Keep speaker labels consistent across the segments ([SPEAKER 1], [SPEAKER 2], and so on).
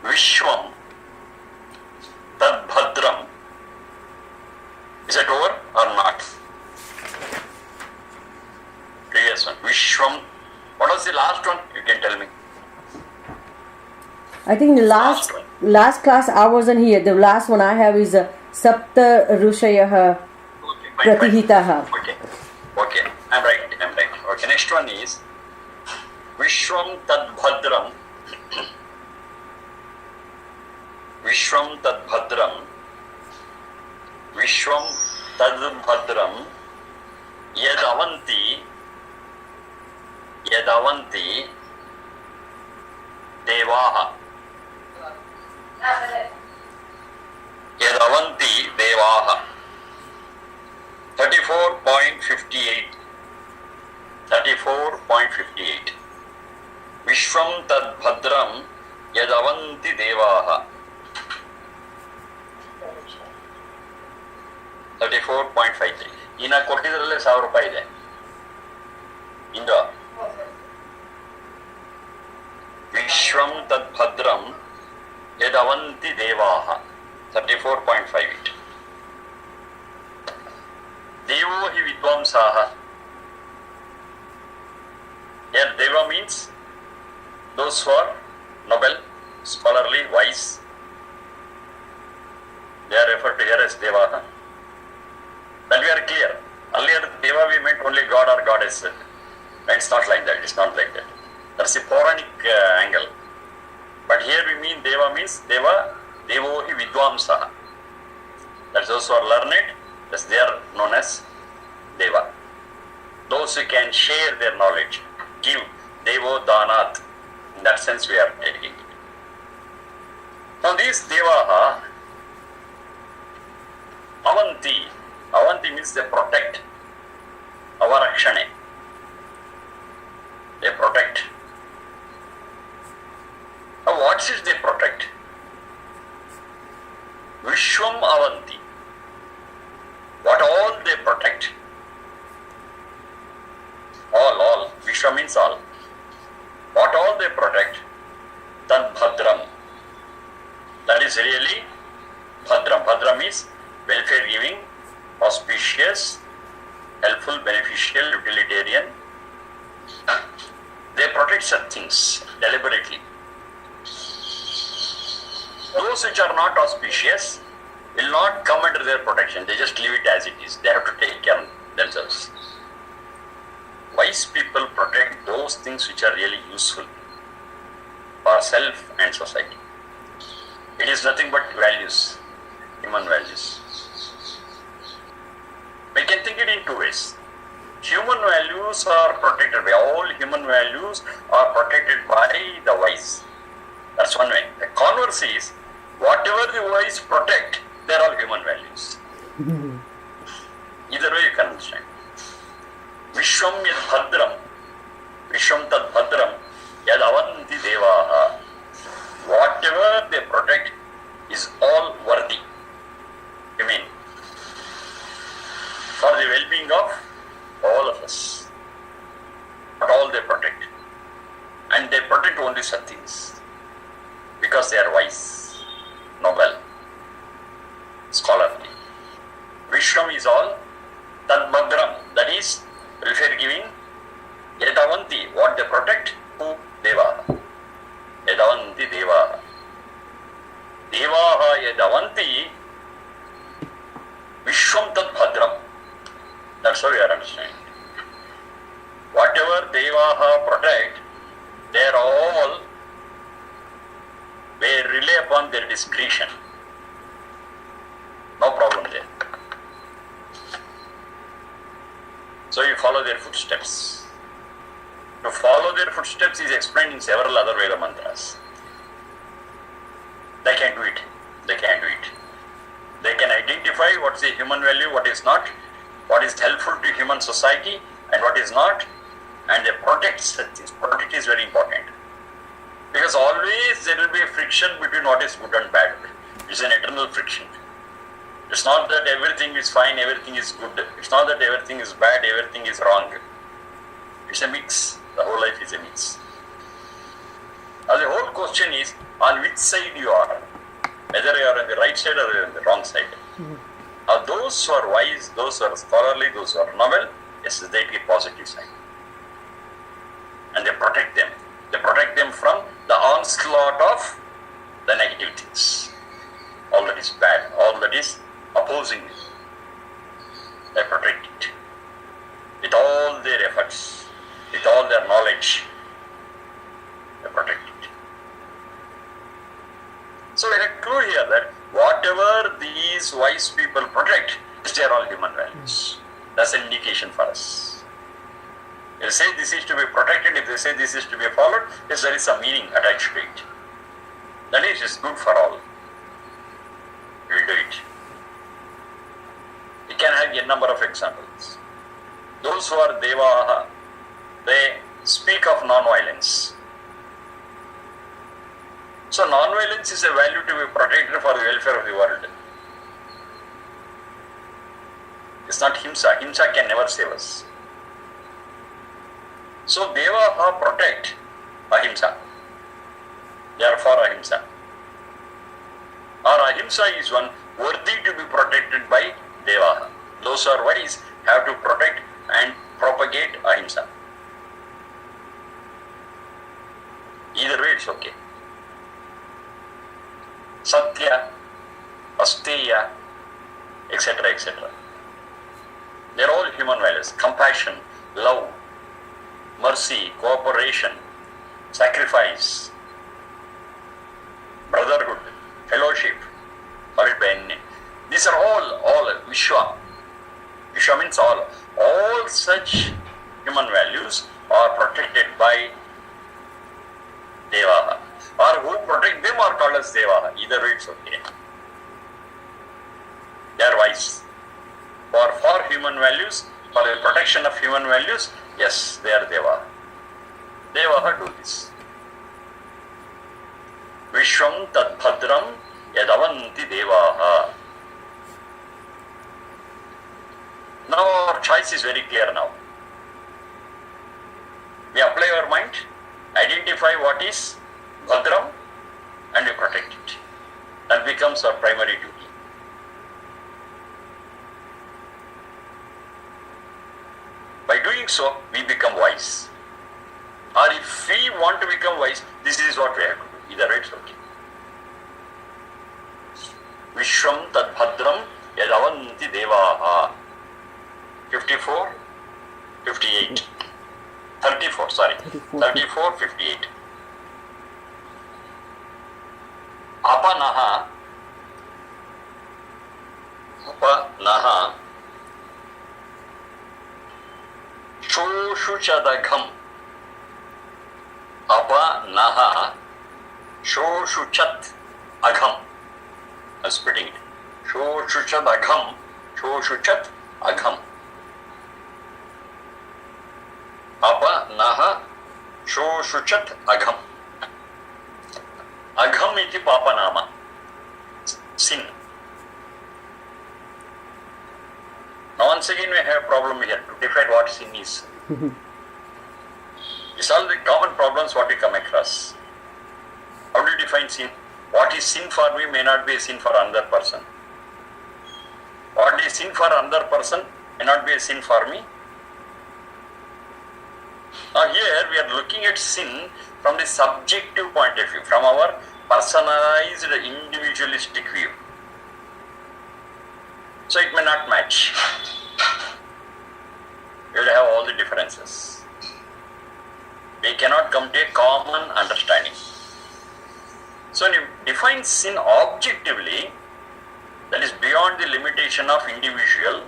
[SPEAKER 1] Vishwam Tad Bhadram. Is it over or not? Previous one. Vishwam. What was the last one? You can tell me.
[SPEAKER 2] I think the last class I wasn't here. The last one I have is Sapta Rushayah Pratihitaha.
[SPEAKER 1] Okay. I'm right. Okay. Next one is Vishwam Tad Bhadram. Vishwam Tad Bhadram. Vishwam Tad Bhadram. Yadavanti Devaha. Yadavanti Devaha. 34.58. Vishwam Tad Bhadram Yadavanti Devaha. 34.53. ಇನ್ನು ಕೊಟ್ಟಿದ್ರಲ್ಲೇ 1000 ರೂಪಾಯಿ ಇದೆ. ಇಂದು ವಿಶ್ವಂ ತದ್ಭದ್ರಂ ಯದವಂತಿ ದೇವಾಹ 34.58. ದೇವೋ ಹಿ ವಿದ್ವಾಂಸಾಹ. Here Deva means those who are noble, scholarly, wise. They are referred to here as Devaha. Then we are clear. Earlier Deva we meant only God or goddess. It's not like that. It's not like that. That's a Puranic angle. But here we mean Deva means Deva, Devo hi Vidvamsaha. That's those who are learned. That's they are known as Deva. Those who can share their knowledge, give Devo Danat. In that sense we are taking it. Now these Devaha, Avanti means they protect. Avarakshane. They protect. Now what is they protect? Vishwam Avanti. What all they protect? All. Vishwa means all. What all they protect? Tad Bhadram. That is really Bhadram. Bhadram is welfare giving, auspicious, helpful, beneficial, utilitarian. They protect such things deliberately. Those which are not auspicious will not come under their protection. They just leave it as it is. They have to take care of themselves. Wise people protect those things which are really useful for self and society. It is nothing but values, human values. We can think it in two ways. Human values are protected by all human values are protected by the wise. That's one way. The converse is whatever the wise protect, they are all human values. Either way you can understand. Vishwam yad bhadram, Vishwam tad bhadram, yad avanti devaha. Whatever they protect is all worthy. I mean, for the well-being of all of us. But all they protect. And they protect only such things. Because they are wise, noble, scholarly. Vishwam is all. Tad Bhadram, that is welfare giving. Yadavanti, what they protect? Who? Deva. Yadavanti Deva. Devaha Yadavanti Vishwam Tad Bhadram. That's how we are understanding. Whatever Devaha protect, they are all, they rely upon their discretion. No problem there. So you follow their footsteps. To follow their footsteps is explained in several other Veda mantras. They can do it. They can identify what is a human value, what is not, what is helpful to human society and what is not, and they protect such things. Protect is very important. Because always there will be a friction between what is good and bad. It's an eternal friction. It's not that everything is fine, everything is good. It's not that everything is bad, everything is wrong. It's a mix. The whole life is a mix. Now the whole question is on which side you are, whether you are on the right side or you are on the wrong side. Now those who are wise, those who are scholarly, those who are noble, yes, they take positive side. And they protect them. They protect them from the onslaught of the negative things. All that is bad, all that is opposing it. They protect it. With all their efforts, with all their knowledge, they protect it. So we have clue here that whatever these wise people protect, they are all human values. That's an indication for us. If they say this is to be protected, if they say this is to be followed, yes, there is some meaning attached to it. That is, it's good for all. We will do it. We can have a number of examples. Those who are Devaha, they speak of non-violence. So non-violence is a value to be protected for the welfare of the world. It's not Himsa. Himsa can never save us. So Devaha protect Ahimsa. They are for Ahimsa. Or Ahimsa is one worthy to be protected by Devaha. Those who are wise have to protect and propagate Ahimsa. Either way it's okay. Satya, Asteya, etc., etc. They are all human values. Compassion, love, mercy, cooperation, sacrifice, brotherhood, fellowship, call it by any name. These are all Vishwa. Vishwa means all. All such human values are protected by Devaha. Or who protect them are called as Devaha. Either way it's okay. They are wise. For human values, for the protection of human values, yes, they are Devaha. Devaha do this. Vishwam tad bhadram yadavanti Devaha. Now our choice is very clear now. We apply our mind, identify what is Bhadram, and we protect it. That becomes our primary duty. By doing so, we become wise. Or if we want to become wise, this is what we have to do. Either way it's okay. Vishwam tad bhadram yadavanti Devaha. 54, 58. 34, sorry. 34, 58. Apanaha shoshuchadagham. Apanaha shoshuchat agham. I'm splitting it. Shoshuchadagham. Shoshuchat agham. Apanaha shoshuchat agham. Agham iti papanama. Sin. Now once again we have a problem here to define what sin is. These are the common problems what we come across. How do you define sin? What is sin for me may not be a sin for another person. What is sin for another person may not be a sin for me. Now here we are looking at sin from the subjective point of view, from our personalized individualistic view. So it may not match. We will have all the differences. We cannot come to a common understanding. So when you define sin objectively, that is beyond the limitation of individual,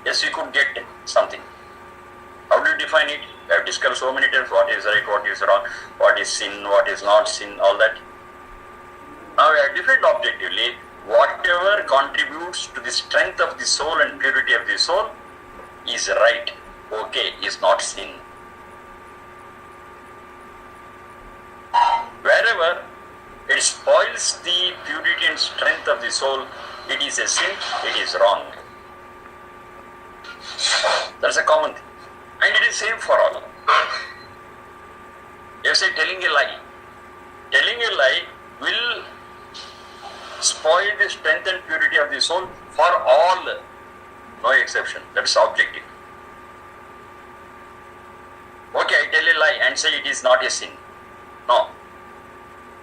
[SPEAKER 1] yes, we could get something. How do you define it? We have discussed so many times what is right, what is wrong, what is sin, what is not sin, all that. Now we have defined objectively whatever contributes to the strength of the soul and purity of the soul is right, okay, is not sin. Wherever it spoils the purity and strength of the soul, it is a sin, it is wrong. That's a common thing. And it is same for all. You say telling a lie. Telling a lie will spoil the strength and purity of the soul for all, no exception. That's objective. Okay, I tell a lie and say it is not a sin. No.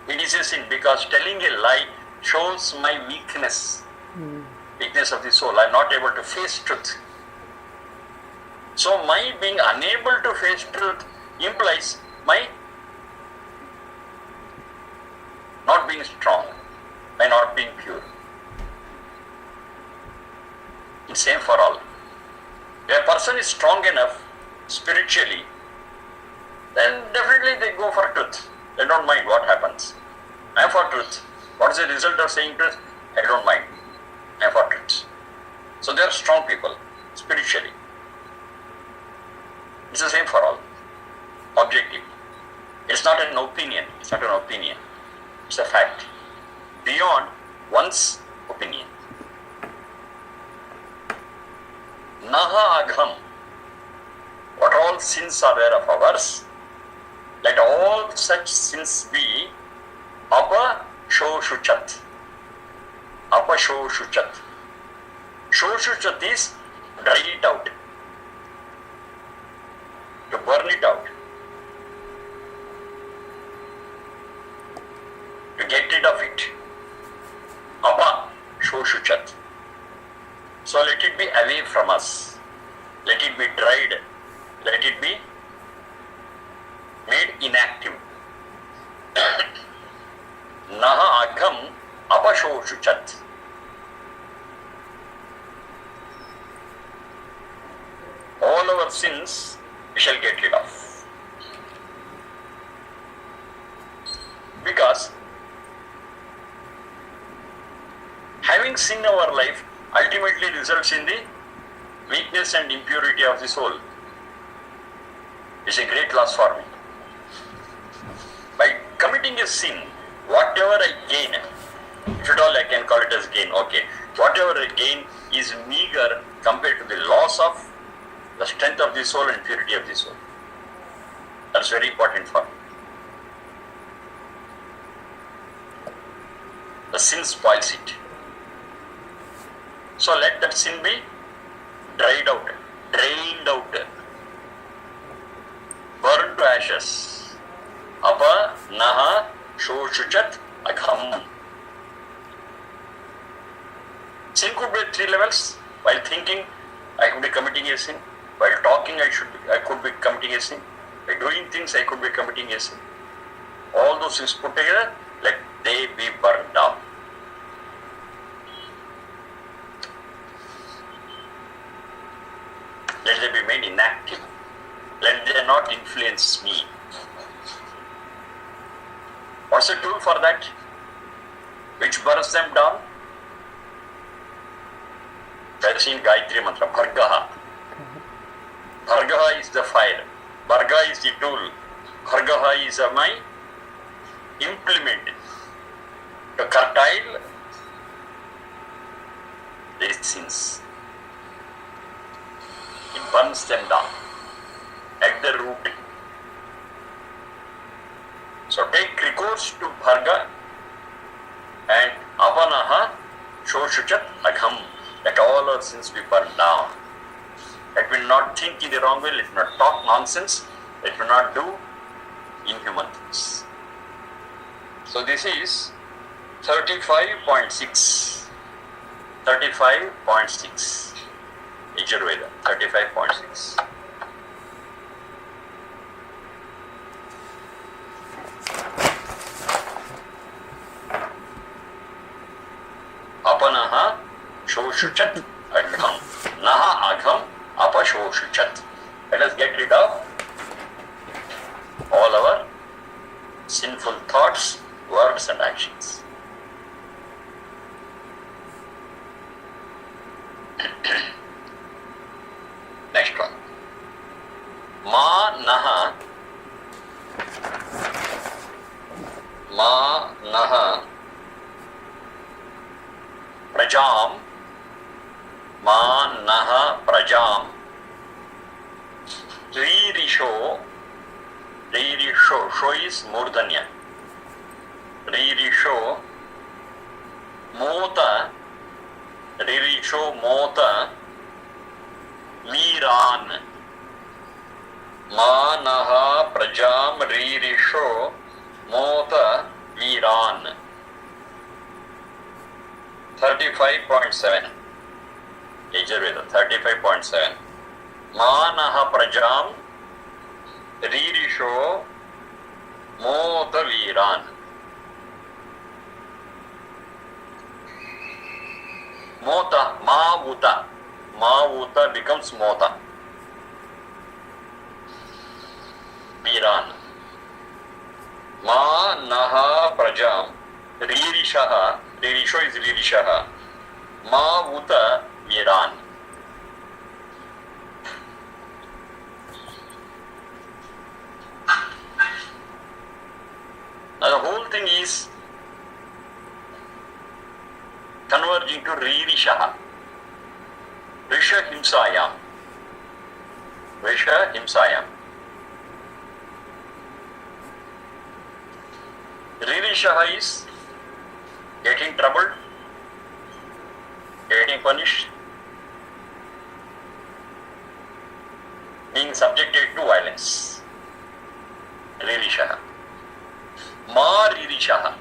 [SPEAKER 1] It is a sin because telling a lie shows my weakness. Weakness of the soul. I am not able to face truth. So my being unable to face truth implies my not being strong, my not being pure. It's same for all. If a person is strong enough spiritually, then definitely they go for truth. They don't mind what happens. I am for truth. What is the result of saying truth? I don't mind. I am for truth. So they are strong people spiritually. It's the same for all. Objective. It's not an opinion. It's not an opinion. It's a fact. Beyond one's opinion. Naha agham. What all sins are there of ours, let all such sins be apashoshuchat. Apashoshuchat. Shoshuchat is dry it out. To burn it out. To get rid of it. Apashoshuchat. So let it be away from us. Let it be dried. Let it be made inactive. Naha agham apashoshuchat. All our sins we shall get rid of. Because having sin in our life ultimately results in the weakness and impurity of the soul. It's a great loss for me. By committing a sin, whatever I gain, if at all I can call it as gain, okay, whatever I gain is meager compared to the loss of the strength of the soul and purity of the soul. That's very important for me. The sin spoils it. So let that sin be dried out, drained out, burned to ashes. Apa naha shoshuchat agham. Sin could be at 3 levels. While thinking, I could be committing a sin. While talking, I could be committing a sin. By doing things, I could be committing a sin. All those things put together, let they be burned down. Let they be made inactive. Let they not influence me. What's the tool for that? Which burns them down? I've seen Gayatri Mantra, Bhargaha. Bhargaha is the fire. Bharga is the tool. Bhargaha is my implement to curtail these sins. It burns them down at the root. So take recourse to Bharga and Apanaha Shoshuchat Agham. Let all our sins be burned down. Let me not think in the wrong way, let me not talk nonsense, let me not do inhuman things. So this is 35.6. 35.6. Yajurveda, 35.6. Apanaha Shoshuchat Agham. Naha Agham Apashoshuchat. Let us get rid of all our sinful thoughts, words and actions. Next one. Ma naha prajam ma naha prajam ririsho sho is murdanya Ririsho Mota Miran Manaha Prajam Ririsho Mota Miran. 35.7 Veda 35.7 Manaha Prajam Ririsho Mota Viran. Mota, Mauta becomes Mota. Viran. Ma Naha Prajam Ririshaha, Ririsho is Ririshaha, Mauta Viran. Now the whole thing is converging to Ririshaha. Risha Himsayam. Risha Himsayam. Ririshaha is getting troubled, getting punished, being subjected to violence. Ririshaha. Ma Ririshaha.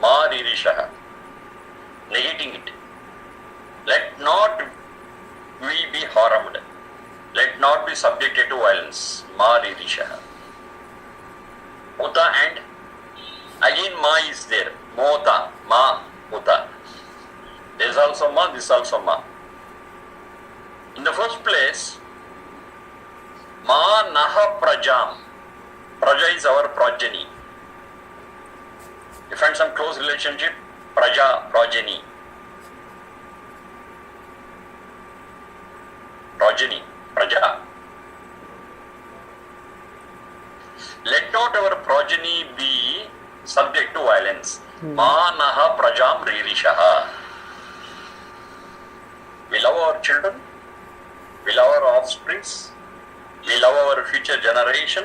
[SPEAKER 1] Ma Ririshaha. Negating it. Let not we be harmed. Let not be subjected to violence. Ma Ririshaha. Mota and again Ma is there. Mota. Ma. Mota. There is also Ma, this is also Ma. In the first place, Ma Naha Prajam. Praja is our progeny. You find some close relationship, Praja, progeny. Progeny, Praja. Let not our progeny be subject to violence. Ma Naha Prajam Ririshaha. We love our children, we love our offsprings, we love our future generation,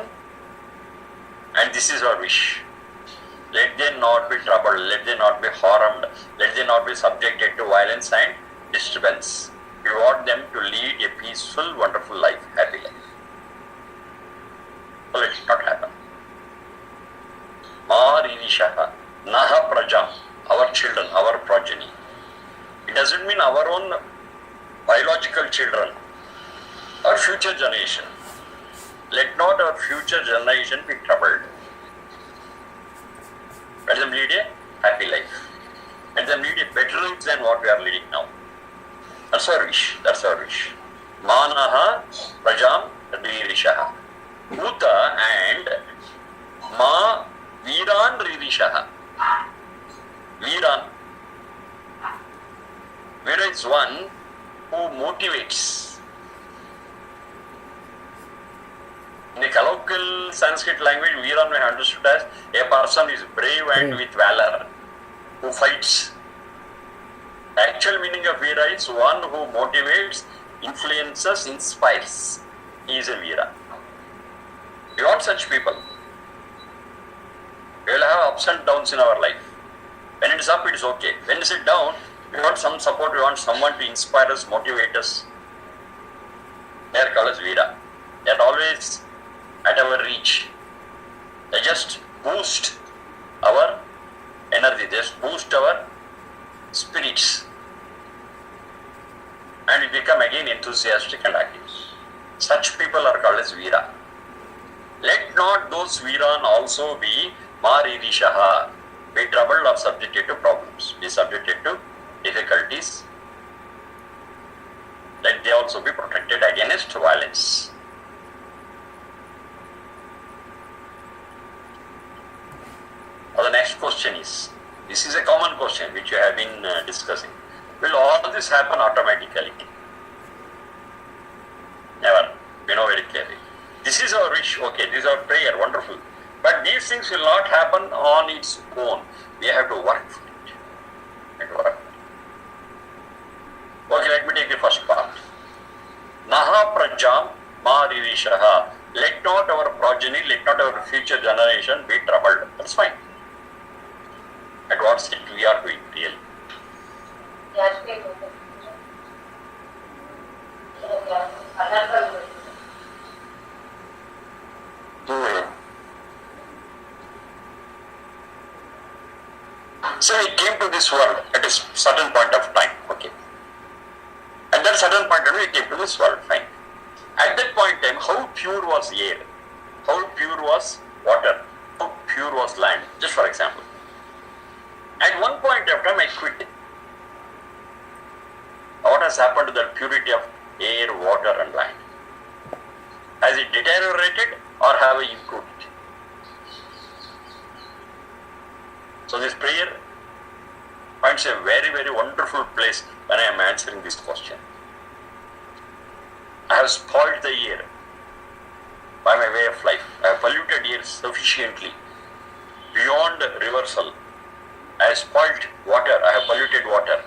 [SPEAKER 1] and this is our wish. Let them not be troubled, let them not be harmed, let them not be subjected to violence and disturbance. We want them to lead a peaceful, wonderful life, happy life. So let it not happen. Ma Ririshaha, Naha Prajam, our children, our progeny. It doesn't mean our own biological children, our future generation. Let not our future generation be troubled. Let them lead a happy life. Let them lead a better life than what we are leading now. That's our wish. That's our wish. Manaha Prajam Ririshaha. Uta and Ma Viran Ririshaha. Viran. Vira is one who motivates. In the colloquial Sanskrit language, Viran may be understood as a person is brave and with valor, who fights. The actual meaning of Veera is one who motivates, influences, inspires. He is a Veera. We want such people. We will have ups and downs in our life. When it is up, it is okay. When it is down, we want some support, we want someone to inspire us, motivate us. They are called as Veera. They are always at our reach. They just boost our energy, they just boost our spirits, and we become again enthusiastic and active. Such people are called as Veera. Let not those Veeran also be Ma Ririshaha, be troubled or subjected to problems, be subjected to difficulties. Let they also be protected against violence. Now the next question is, this is a common question which you have been discussing. Will all this happen automatically? Never. We know very clearly. This is our wish, okay, this is our prayer, wonderful. But these things will not happen on its own. We have to work for it. We have to work for it. Okay, let me take the first part. Naha Prajam Ma Ririshaha. let not our progeny, let not our future generation be troubled. That's fine. At what state we are doing, really. So he came to this world at a certain point of time. Okay. At that certain point of time, he came to this world. Fine. At that point in time, how pure was air? How pure was water? How pure was land? Just for example. At one point of time, I quit. What has happened to the purity of air, water and land? Has it deteriorated or have I improved it? So this prayer finds a very, very wonderful place when I am answering this question. I have spoiled the air by my way of life. I have polluted air sufficiently beyond reversal. I have spoiled water. I have polluted water.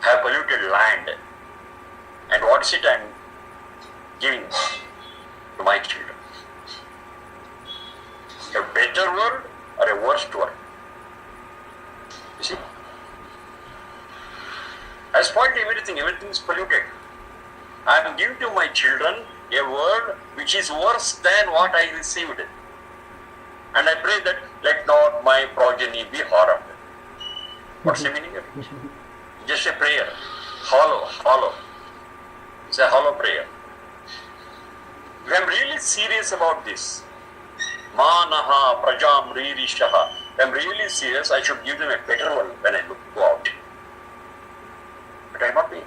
[SPEAKER 1] I have polluted land. And what is it I am giving to my children? A better world or a worse world? You see? I have spoiled everything. Everything is polluted. I am giving to my children a world which is worse than what I received. And I pray that let not my progeny be harmed. What's the meaning of it? Just a prayer. Hollow. It's a hollow prayer. If I am really serious about this, Manaha Prajam Ririshaha, if I am really serious, I should give them a better world when I go out. But I am not being.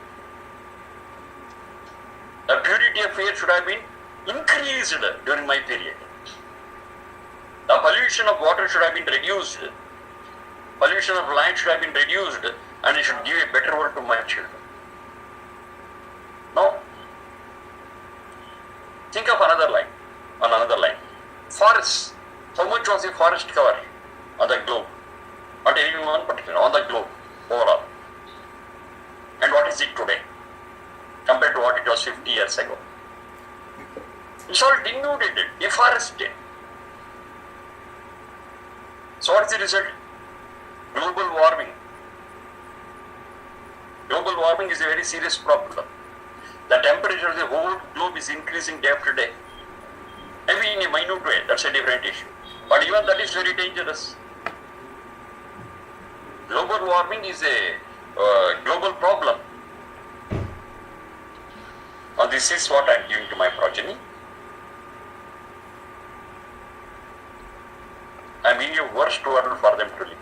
[SPEAKER 1] The purity of air should have been increased during my period. The pollution of water should have been reduced. Pollution of land should have been reduced, and I should give a better world to my children. No. Think of another line. Forests. How much was the forest cover on the globe? Not any one particular, on the globe, overall. And what is it today? Compared to what it was 50 years ago. It's all denuded, deforested. So what is the result? Global warming. Global warming is a very serious problem. The temperature of the whole globe is increasing day after day. Maybe in a minute way, that's a different issue. But even that is very dangerous. Global warming is a global problem. And this is what I am giving to my progeny. I am in a worst world for them to live.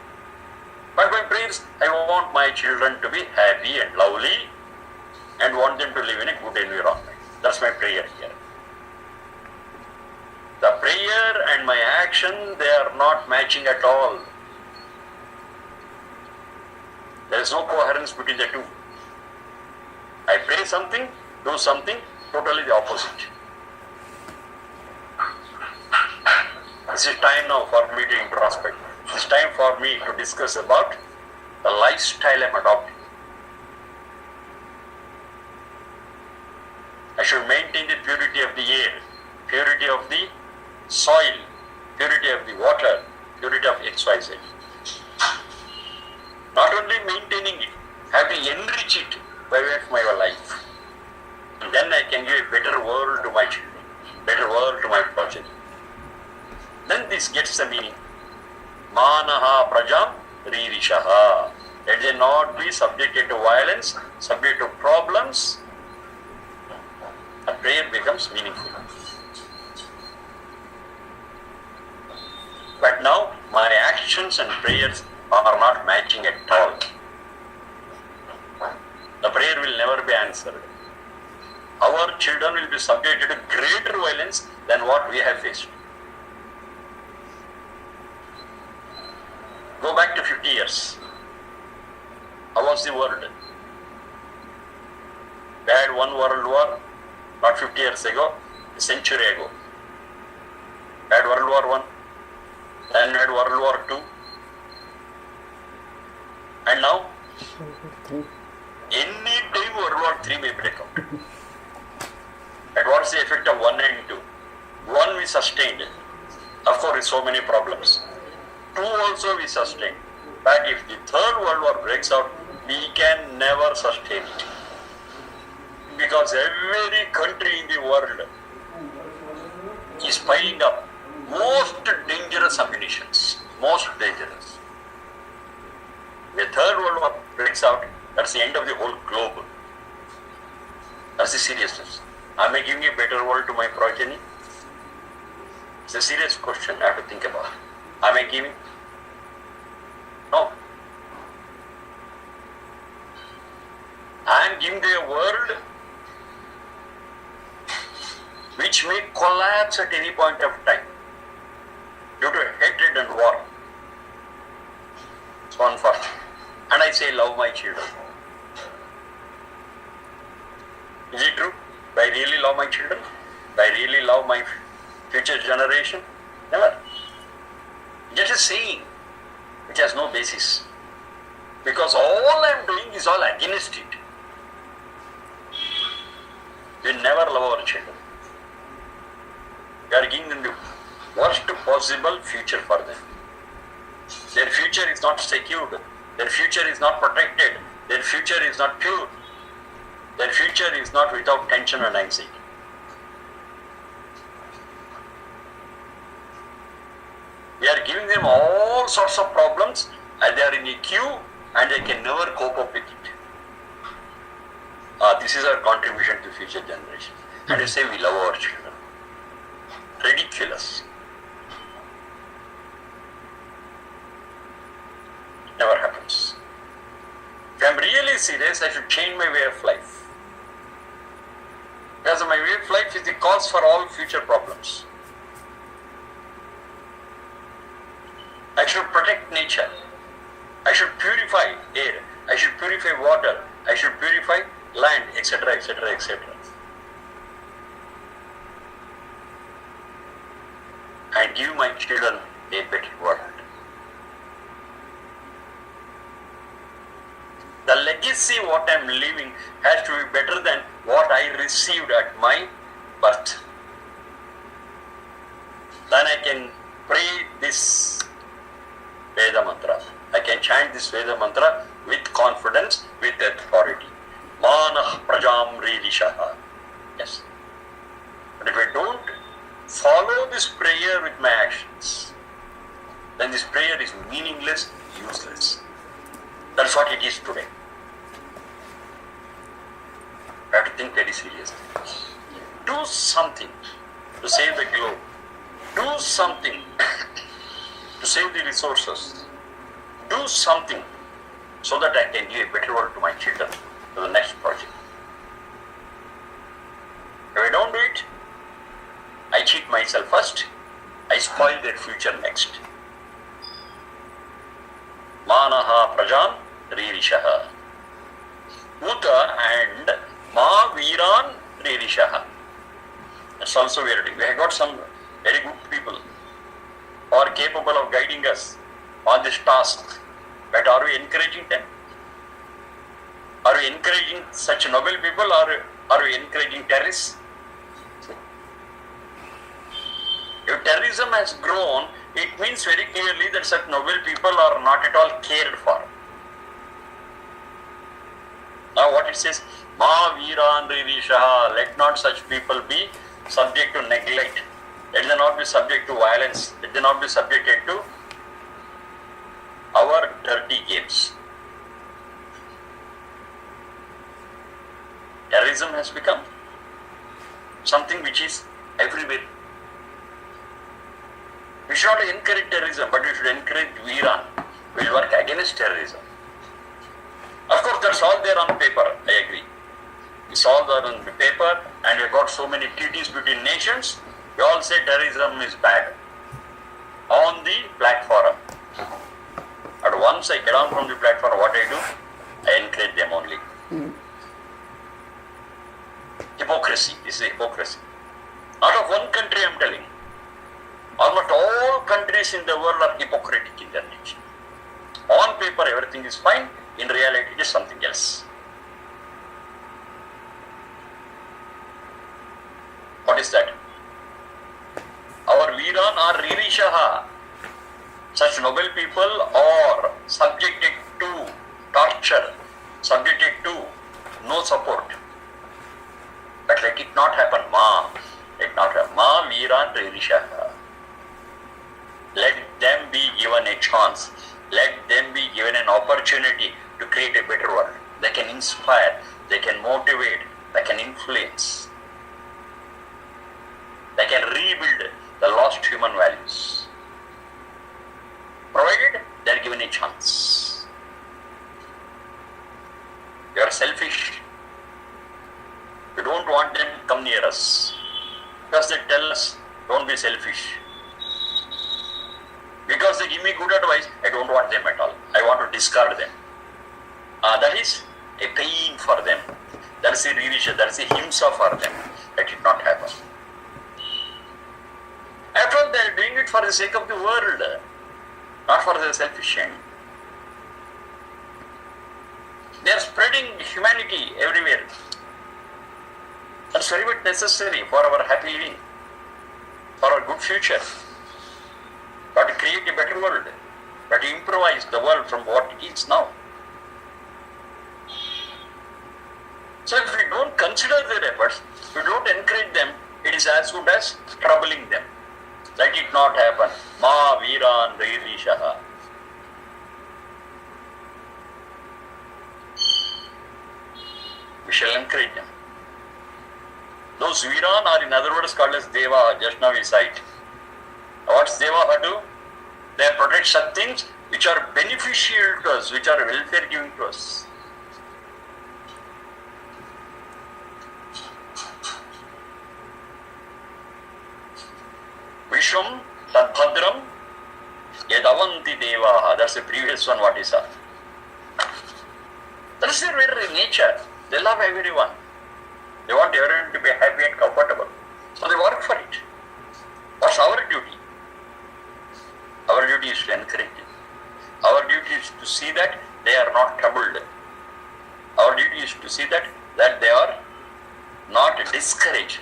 [SPEAKER 1] But my prayers, I want my children to be happy and lovely and want them to live in a good environment. That's my prayer here. The prayer and my action, they are not matching at all. There is no coherence between the two. I pray something, do something totally the opposite. This is time now for me to introspect. This is time for me to discuss about the lifestyle I am adopting. I should maintain the purity of the air, purity of the soil, purity of the water, purity of XYZ. Not only maintaining it, I have to enrich it by way of my life. And then I can give a better world to my children, better world to my progeny. Then this gets the meaning. Manaha prajam ririshaha. Let they not be subjected to violence, subject to problems. A prayer becomes meaningful. But now my actions and prayers are not matching at all. The prayer will never be answered. Our children will be subjected to greater violence than what we have faced. Go back to 50 years. How was the world? We had one world war, not 50 years ago, a century ago. We had World War I, then we had World War II, and now, any time World War III may break out. And what is the effect of 1 and 2? One we sustained. Of course, with so many problems. Two also we sustained. But if the third world war breaks out, we can never sustain it. Because every country in the world is piling up most dangerous ammunitions. Most dangerous. If the third world war breaks out, that's the end of the whole globe. That's the seriousness. Am I giving a better world to my progeny? It's a serious question I have to think about. Am I giving? No. I am giving a world which may collapse at any point of time due to hatred and war. It's unfortunate. And I say, love my children. Is it true? Do I really love my children? Do I really love my future generation? Never. Just a saying which has no basis. Because all I am doing is all against it. We never love our children. We are giving them the worst possible future for them. Their future is not secured. Their future is not protected. Their future is not pure. Their future is not without tension and anxiety. We are giving them all sorts of problems and they are in a queue and they can never cope up with it. This is our contribution to future generations. And you say we love our children. Ridiculous. Never happens. If I am really serious, I should change my way of life. Because my way of life is the cause for all future problems. I should protect nature. I should purify air. I should purify water. I should purify land, etc., etc., etc. And give my children a better world. The legacy what I am leaving has to be better than what I received at my birth. Then I can pray this Veda mantra. I can chant this Veda mantra with confidence, with authority. Manah prajam ridishaha. Yes. But if I don't follow this prayer with my actions, then this prayer is meaningless, useless. That's what it is today. I have to think very seriously. Do something to save the globe. Do something to save the resources. Do something so that I can give a better world to my children, to the next project. If I don't do it, I cheat myself first, I spoil their future next. Manaha prajam ririshaha. Uta and ma viran ririshaha. That's also we are doing. We have got some very good people who are capable of guiding us on this task. But are we encouraging them? Are we encouraging such noble people or are we encouraging terrorists? If terrorism has grown, it means very clearly that such noble people are not at all cared for. Now what it says, Ma Viran Ririshaha, let not such people be subject to neglect. Let them not be subject to violence. Let them not be subjected to our dirty games. Terrorism has become something which is everywhere. We should not encourage terrorism, but we should encourage Viran. We will work against terrorism. Of course, that's all there on paper, I agree. It's all there on the paper, and we've got so many treaties between nations. We all say terrorism is bad. On the platform. But once I get on from the platform, what I do? I encourage them only. Hypocrisy. This is hypocrisy. Out of one country, I'm telling. Almost all countries in the world are hypocritic in their nature. On paper, everything is fine. In reality, it is something else. What is that? Ririshaha. Such noble people are subjected to torture, subjected to no support. But let it not happen, Ma. Let not happen. Ma Viran Ririshaha. Let them be given a chance. Let them be given an opportunity to create a better world. They can inspire, they can motivate, they can influence. They can rebuild the lost human values. Provided they are given a chance. You are selfish. You don't want them to come near us. Because they tell us, don't be selfish. Because they give me good advice, I don't want them at all. I want to discard them. That is a pain for them. That is a ririsha, that is a himsa for them. Let it not happen. After all, they are doing it for the sake of the world, not for their selfish end. They are spreading humanity everywhere. That's very much necessary for our happy living, for our good future. But to create a better world, but to improvise the world from what it is now. So if we don't consider their efforts, we don't encourage them, it is as good as troubling them. Let it not happen. Ma Viran Ririshaha. We shall encourage them. Those Viran are in other words called as Deva, just now we cite. What's Deva do? They protect such things which are beneficial to us, which are welfare giving to us. Vishwam Tadbhadram Yadavanti Devaha. That's the previous one, what is that? That is their very nature. They love everyone. They want everyone to be happy and comfortable. So they work for it. What's our duty? Our duty is to encourage them. Our duty is to see that they are not troubled. Our duty is to see that they are not discouraged.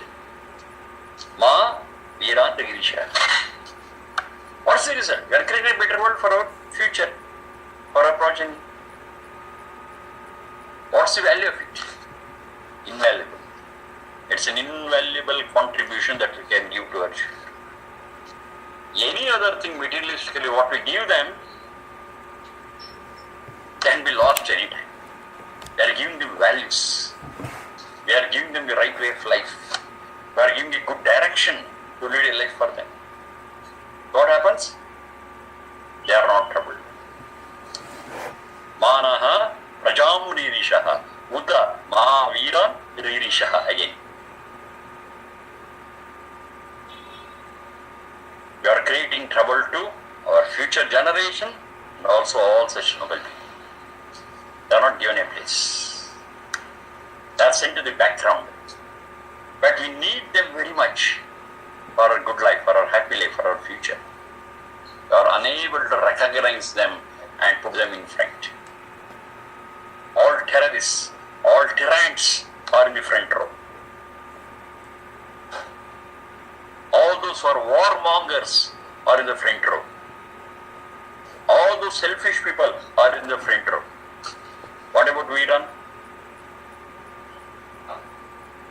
[SPEAKER 1] Ma Viran Ririsha. What's the result? We are creating a better world for our future, for our progeny. What's the value of it? Invaluable. It's an invaluable contribution that we can give to our children. Any other thing materialistically what we give them can be lost anytime. We are giving them values. We are giving them the right way of life. We are giving a good direction to lead a life for them. What happens? They are not troubled. Manaha Prajam Ririshaha Uda Mahavira Ririshaha again. We are creating trouble to our future generation and also all such noble people. They are not given a place. They are sent to the background. But we need them very much for our good life, for our happy life, for our future. We are unable to recognize them and put them in front. All terrorists, all tyrants are in the front row. All those who are warmongers are in the front row. All those selfish people are in the front row. What about Vedas?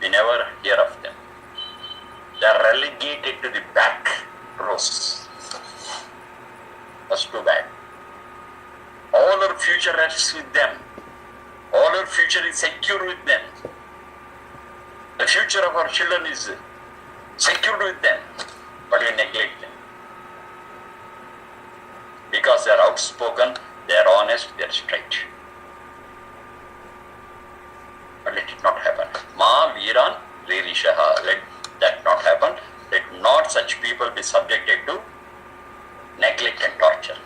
[SPEAKER 1] We never hear of them. They are relegated to the back rows. That's too bad. All our future rests with them. All our future is secure with them. The future of our children is secured with them, but we neglect them. Because they are outspoken, they are honest, they are straight. But let it not happen. Ma Viran Ririshaha. Let that not happen. Let not such people be subjected to neglect and torture.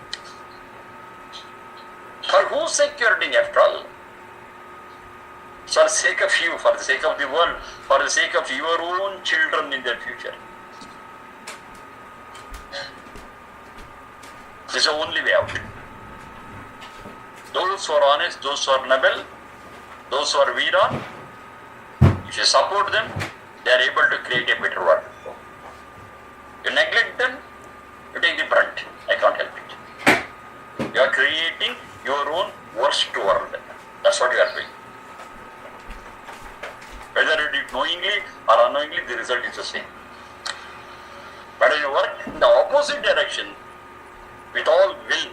[SPEAKER 1] For whose sake you are doing after all? For the sake of you, for the sake of the world, for the sake of your own children in their future. This is the only way out. Those who are honest, those who are noble, those who are Vedas, if you support them, they are able to create a better world. You neglect them, you take worst world. That's what you are doing. Whether you do it knowingly or unknowingly, the result is the same. But when you work in the opposite direction, with all will,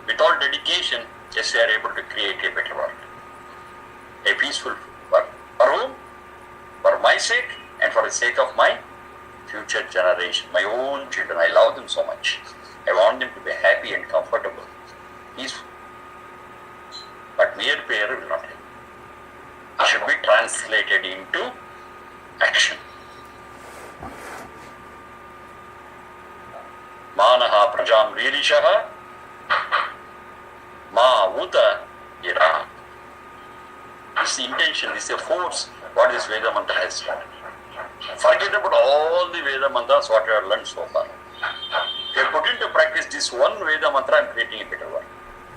[SPEAKER 1] with all dedication, yes, you are able to create a better world. A peaceful world. For whom? For my sake and for the sake of my future generation, my own children. I love them so much. I want them to be happy and comfortable, peaceful. But mere prayer will not help. It should be translated into action. Manaha prajam ririshaha ma uta ira. This is the intention, this is the force what this Veda mantra has started. Forget about all the Veda mantras what you have learned so far. If you put into practice this one Veda mantra, I am creating a better world.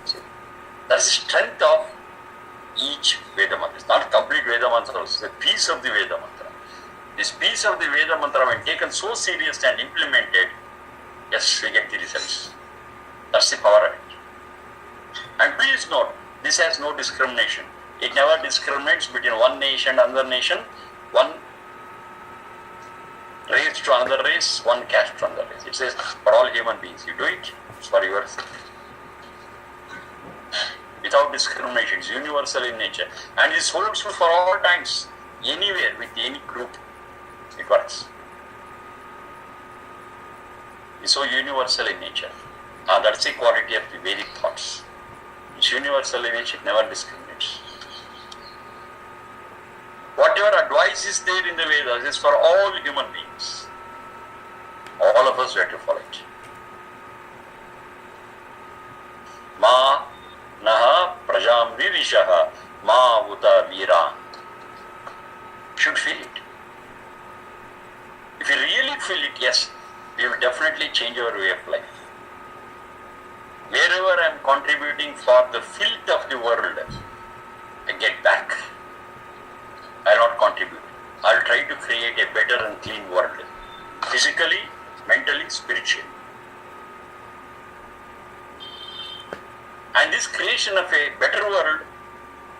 [SPEAKER 1] See, that's the strength of each Veda mantra. It's not complete Veda mantra, it's the piece of the Veda mantra. This piece of the Veda mantra, when taken so serious and implemented, yes, we get the results. That's the power of it. And please note, this has no discrimination. It never discriminates between one nation and another nation, one race to another race, one caste to another race. It says for all human beings. You do it, it's for yours. Without discrimination, it's universal in nature. And it holds true for all times, anywhere, with any group. It works. It's so universal in nature. That's the quality of the Vedic thoughts. It's universal in nature, it never discriminates. Whatever advice is there in the Vedas is for all human beings. All of us have to follow it. Ma naha prajam ririshaha ma uta vira. Should feel it. If you really feel it, yes, we will definitely change our way of life. Wherever I am contributing for the filth of the world, I get back. I will not contribute. I will try to create a better and clean world. Physically, mentally, spiritually. And this creation of a better world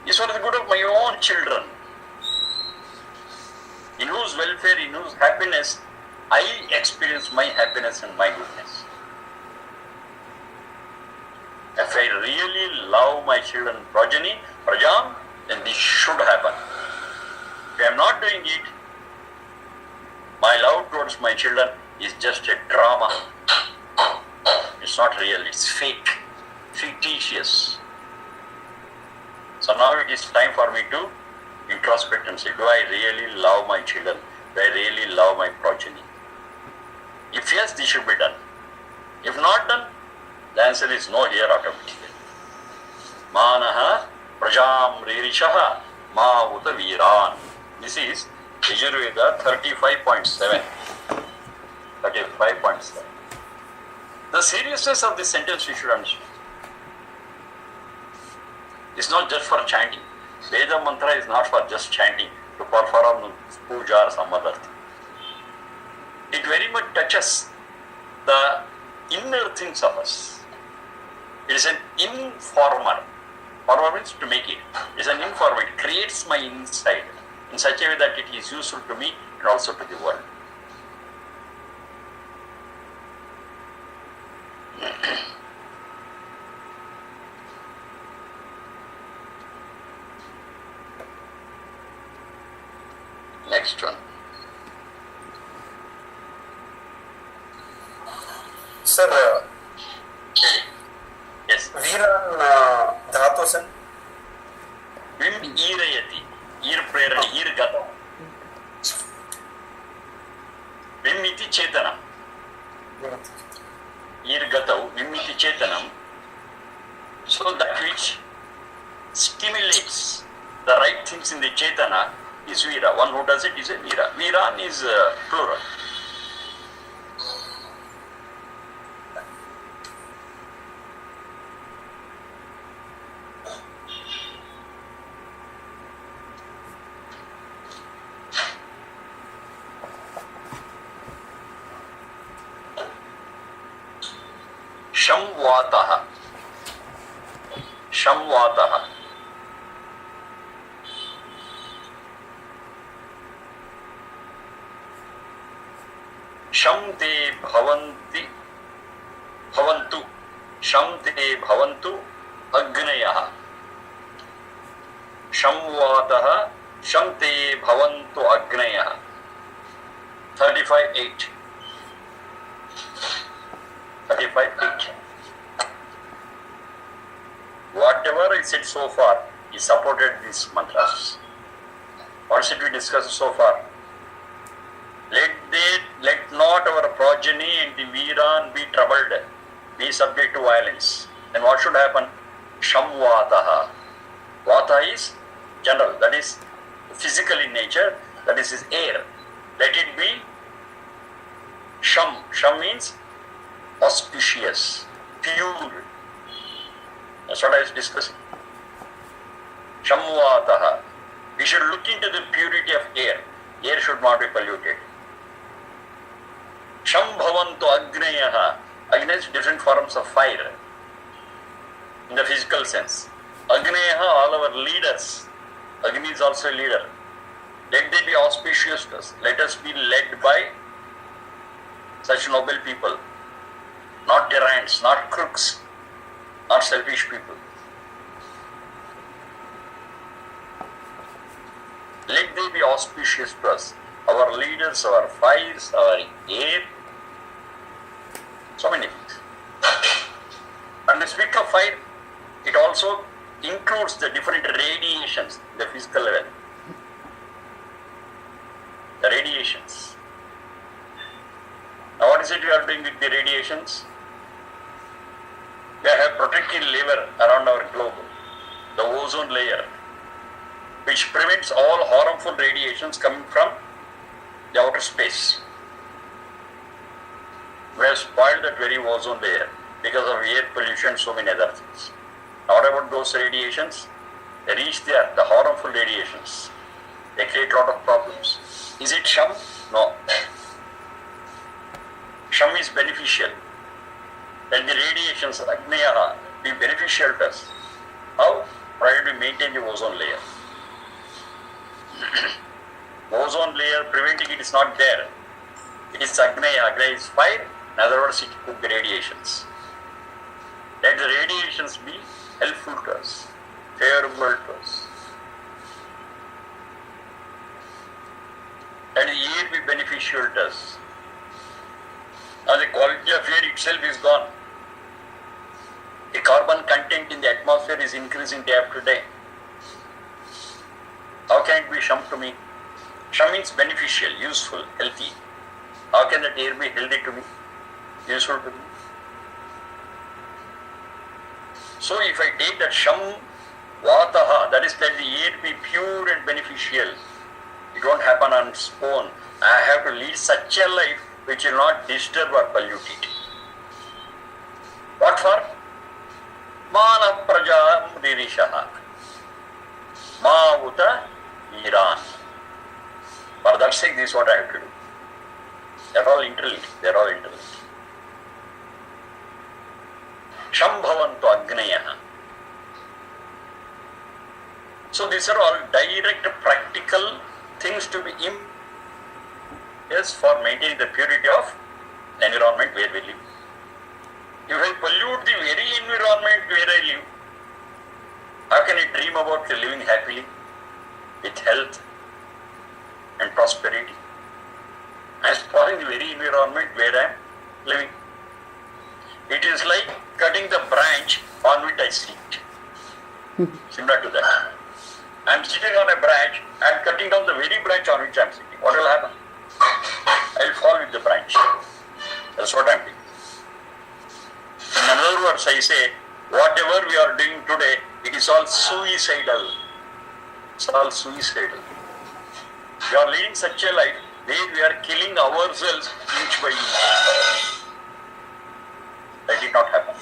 [SPEAKER 1] is for the good of my own children, in whose welfare, in whose happiness, I experience my happiness and my goodness. If I really love my children, progeny, prajam, then this should happen. If I am not doing it, my love towards my children is just a drama. It's not real, it's fake, fictitious. So now it is time for me to introspect and say, do I really love my children? Do I really love my progeny? If yes, this should be done. If not done, the answer is no here automatically. Manaha prajam ririshaha ma uta viran. This is Yajurveda 35.7. 35.7. The seriousness of this sentence we should understand. It's not just for chanting. Veda mantra is not for just chanting, to perform puja or some other thing. It very much touches the inner things of us. It is an informer. Former means to make it. It is an informer. It creates my inside in such a way that it is useful to me and also to the world. Next one.
[SPEAKER 3] Sir,
[SPEAKER 1] Yes.
[SPEAKER 3] Viran dhatu, sir.
[SPEAKER 1] Vim irayati. Ir prerani. Ir gatam. Vim iti chetanam. Ir gatau. Vim iti chetanam. So that which stimulates the right things in the chetana is vira. One who does it is a vira. Viran is plural. Shamvataha. Shamvataha. Sham te bhavantu. Sham te bhavantu agnayaha. Shamvataha. Sham te bhavantu agnayaha. 35:8. 35:8. Whatever I said so far is supported these mantras. What should we discuss so far? Let not our progeny and the Viran be troubled, be subject to violence. Then what should happen? Shamvataha. Vata is general, that is physical in nature, that is air. Let it be Sham. Sham means auspicious, pure. That's what I was discussing. Shamvataha. We should look into the purity of air. Air should not be polluted. Shambhavantu agnayaha. Agnya is different forms of fire in the physical sense. Agnayaha, all our leaders. Agni is also a leader. Let they be auspicious to us. Let us be led by such noble people. Not tyrants, not crooks, not selfish people. Let they be auspicious to us. Our leaders, our fires, our air, so many things. When we speak of fire, it also includes the different radiations, the physical level. The radiations. Now what is it we are doing with the radiations? We have protected layer around our globe, the ozone layer, which prevents all harmful radiations coming from the outer space. We have spoiled that very ozone layer because of air pollution, so many other things. Now what about those radiations? They reach there, the harmful radiations. They create a lot of problems. Is it Sham? No. Sham is beneficial. Then the radiations, Agneyaha, be beneficial to us. How? Provided we maintain the ozone layer. Ozone layer, preventing it is not there. It is Agneya. Agneya is fire. In other words, it could be radiations. Let the radiations be helpful to us, favorable to us. Let the air be beneficial to us. Now the quality of air itself is gone. The carbon content in the atmosphere is increasing day after day. How can it be Sham to me? Sham means beneficial, useful, healthy. How can that air be healthy to me? Useful to me? So if I take that Sham Vataha, that is that the air be pure and beneficial. It won't happen on its own. I have to lead such a life which will not disturb or pollute it. What for? Mana praja muririshaha. Ma uta Iran. For that sake, this is what I have to do. They are all interlinked. They are all interlinked. Shambhavantu agnayaha. So these are all direct practical things to be for maintaining the purity of the environment where we live. If I pollute the very environment where I live, how can I dream about living happily with health and prosperity? I am spoiling the very environment where I am living. It is like cutting the branch on which I sit. Similar to that. I am sitting on a branch, I am cutting down the very branch on which I am sitting. What will happen? I will fall with the branch. That's what I am doing. In other words, I say, whatever we are doing today, it is all suicidal. It's all suicidal. We are leading such a life where we are killing ourselves inch by inch. Let it not happen.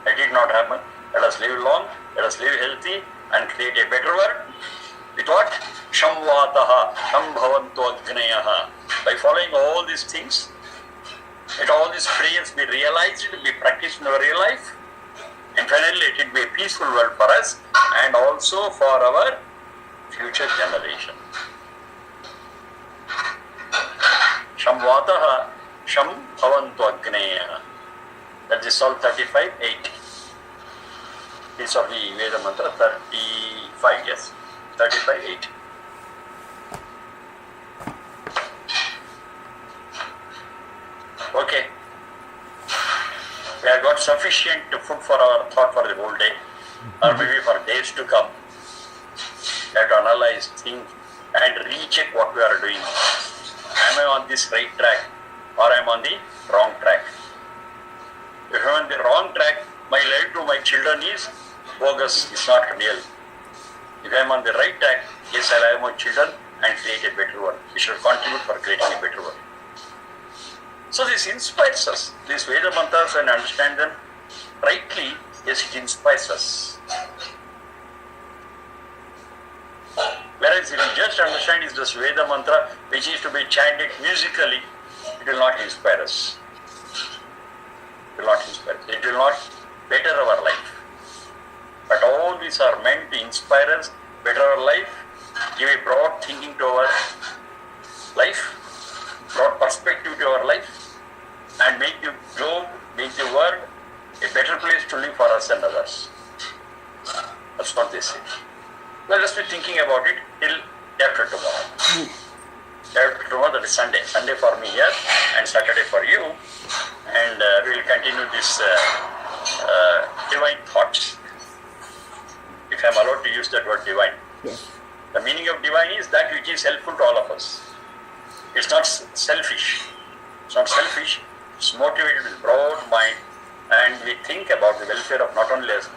[SPEAKER 1] Let it not happen. Let us live long, let us live healthy and create a better world. With what? Shamvataha, Shambhavantu agnayaha. By following all these things, let all these prayers be realized, be practiced in our real life. And finally, let it be a peaceful world for us and also for our future generation. Shamvataha Sham Bhavantu Agneya. That is all 35:8. Piece of the Veda mantra 35, yes. 35:8. Okay. We have got sufficient food for our thought for the whole day, or maybe for days to come. We have to analyze, think, and recheck what we are doing. Am I on this right track, or am I on the wrong track? If I am on the wrong track, my life to my children is bogus, it's not real. If I am on the right track, yes, I love my children and create a better world. We should contribute for creating a better world. So this inspires us. These Veda mantras, and understand them rightly, yes, it inspires us. Whereas if you just understand is this Veda mantra, which is to be chanted musically, it will not inspire us. It will not inspire us. It will not better our life. But all these are meant to inspire us, better our life, give a broad thinking to our life, broad perspective to our life, and make the globe, make the world a better place to live for us and others. That's what they say. Well, let's be thinking about it till day after tomorrow. Day after tomorrow, that is Sunday. Sunday for me here and Saturday for you. And we will continue this divine thoughts. If I am allowed to use that word divine.
[SPEAKER 2] Yes.
[SPEAKER 1] The meaning of divine is that which is helpful to all of us. It's not selfish. It's not selfish. It's motivated with broad mind, and we think about the welfare of not only us